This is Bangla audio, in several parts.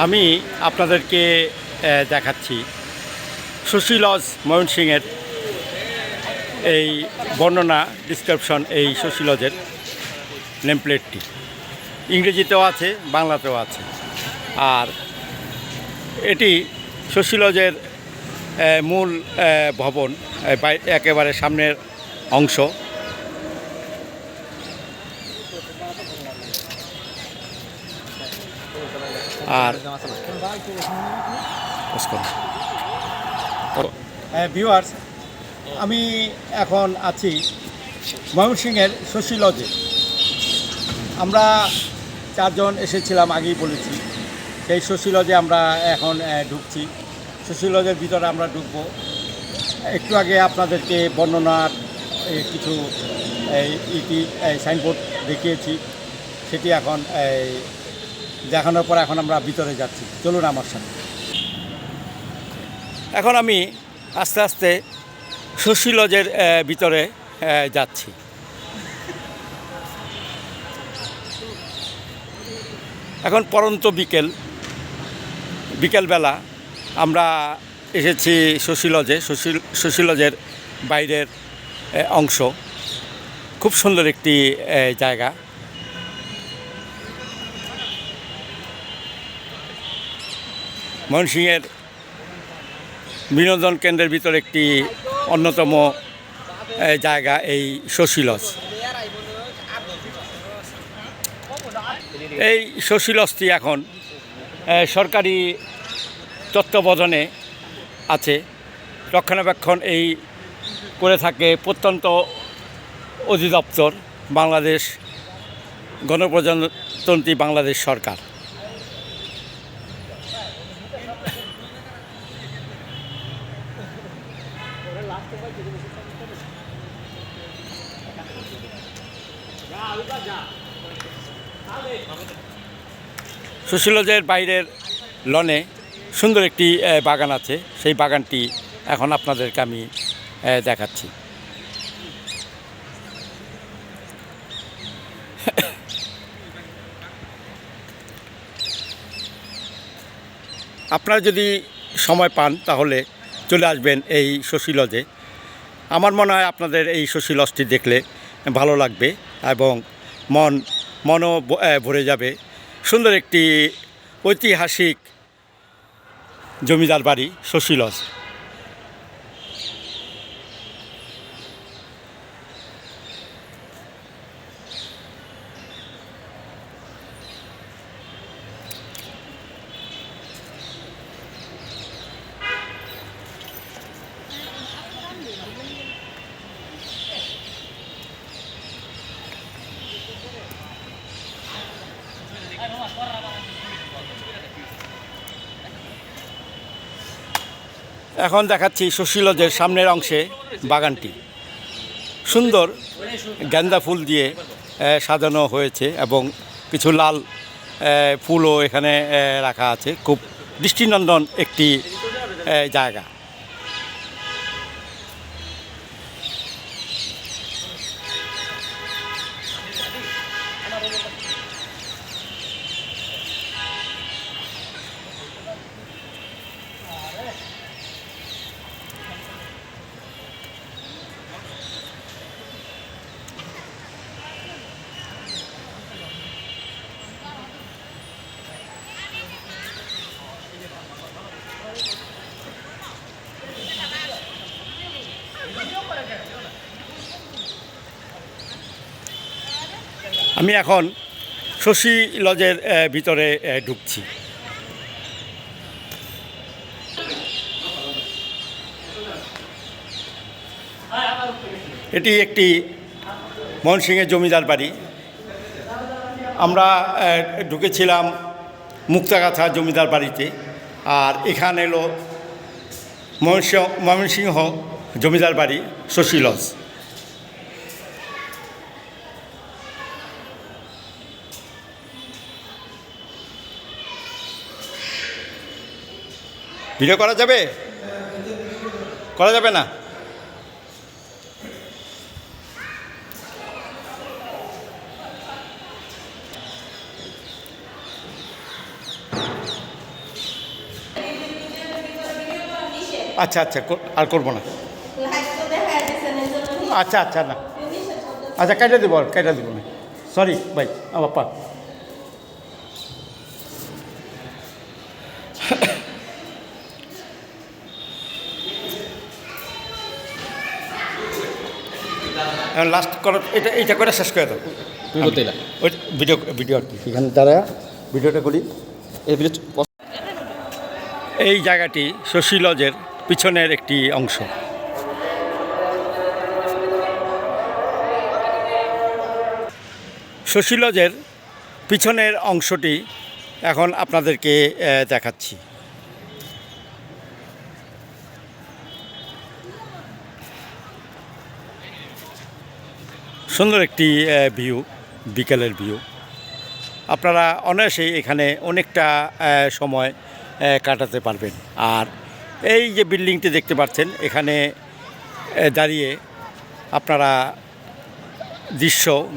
আমি আপনাদেরকে দেখাচ্ছি শশী লজ ময়মনসিংহের এই বর্ণনা ডিসক্রিপশন এই শশী লজের নেমপ্লেটটি ইংরেজিতেও আছে, বাংলাতেও আছে। আর এটি শশী লজের মূল ভবন, একেবারে সামনের অংশ। আর ভিউয়ার্স, আমি এখন আছি ময়মনসিংহের শশী লজে। আমরা চারজন এসেছিলাম, আগেই বলেছি। সেই শশী লজে আমরা এখন ঢুকছি। শশী লজের ভিতরে আমরা ঢুকবো। একটু আগে আপনাদেরকে বর্ণনার কিছু সাইনবোর্ড দেখিয়েছি, সেটি এখন দেখানোর পর এখন আমরা ভিতরে যাচ্ছি। চলুন আমার সাথে। এখন আমি আস্তে আস্তে শশী লজের ভিতরে যাচ্ছি। এখন পরন্ত বিকেলবেলা আমরা এসেছি শশী লজে। শশী লজের বাইরের অংশ খুব সুন্দর একটি জায়গা। ময়মনসিংহের বিনোদন কেন্দ্রের ভিতরে একটি অন্যতম জায়গা এই শশী লজ। এই শশী লজটি এখন সরকারি তত্ত্বাবধানে আছে। রক্ষণাবেক্ষণ এই করে থাকে প্রত্যন্ত অধিদপ্তর, বাংলাদেশ গণপ্রজাতন্ত্রী বাংলাদেশ সরকার। শশী লজের বাইরের লনে সুন্দর একটি বাগান আছে। সেই বাগানটি এখন আপনাদেরকে আমি দেখাচ্ছি। আপনারা যদি সময় পান তাহলে চলে আসবেন এই শশী লজে। আমার মনে হয় আপনাদের এই শশী লজটি দেখলে ভালো লাগবে এবং মনও ভরে যাবে। সুন্দর একটি ঐতিহাসিক জমিদার বাড়ি শশী লজ। এখন দেখাচ্ছি শশী লজের সামনের অংশে বাগানটি সুন্দর গেন্দা ফুল দিয়ে সাজানো হয়েছে এবং কিছু লাল ফুলও এখানে রাখা আছে। খুব দৃষ্টিনন্দন একটি জায়গা। আমি এখন শশী লজের ভিতরে ঢুকছি। এটি একটি ময়মনসিংহের জমিদার বাড়ি। আমরা ঢুকেছিলাম মুক্তাগাছা জমিদার বাড়িতে, আর এখানে এলো ময়মনসিংহ জমিদার বাড়ি শশী লজ। ভিডিও করা যাবে? করা যাবে না? আচ্ছা আচ্ছা, আর করবো না। আচ্ছা আচ্ছা, না আচ্ছা, কেটে দেবো, আর কেটে দেবো না, সরি ভাই আমার পা। এখন লাস্ট করো, এইটা করে শেষ করে দাও। ওই ভিডিও আর কি, এখানে দাঁড়া ভিডিওটা করি। এই জায়গাটি শশী লজের পিছনের একটি অংশ। শশী লজের পিছনের অংশটি এখন আপনাদেরকে দেখাচ্ছি। সুন্দর একটি ভিউ, বিকেলের ভিউ। আপনারা অনায়াসেই এখানে অনেকটা সময় কাটাতে পারবেন। আর এই যে বিল্ডিংটি দেখতে পাচ্ছেন, এখানে দাঁড়িয়ে আপনারা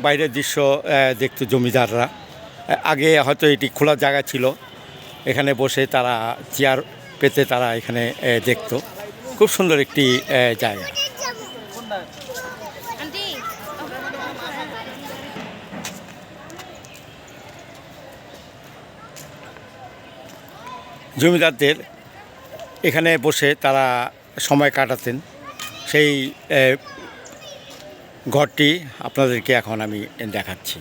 বাইরের দৃশ্য দেখতো জমিদাররা। আগে হয়তো এটি খোলা জায়গা ছিল, এখানে বসে তারা চেয়ার পেতে তারা এখানে দেখতো। খুব সুন্দর একটি জায়গা। জমিদারদের এখানে বসে তারা সময় কাটাতেন। সেই ঘরটি আপনাদেরকে এখন আমি দেখাচ্ছি।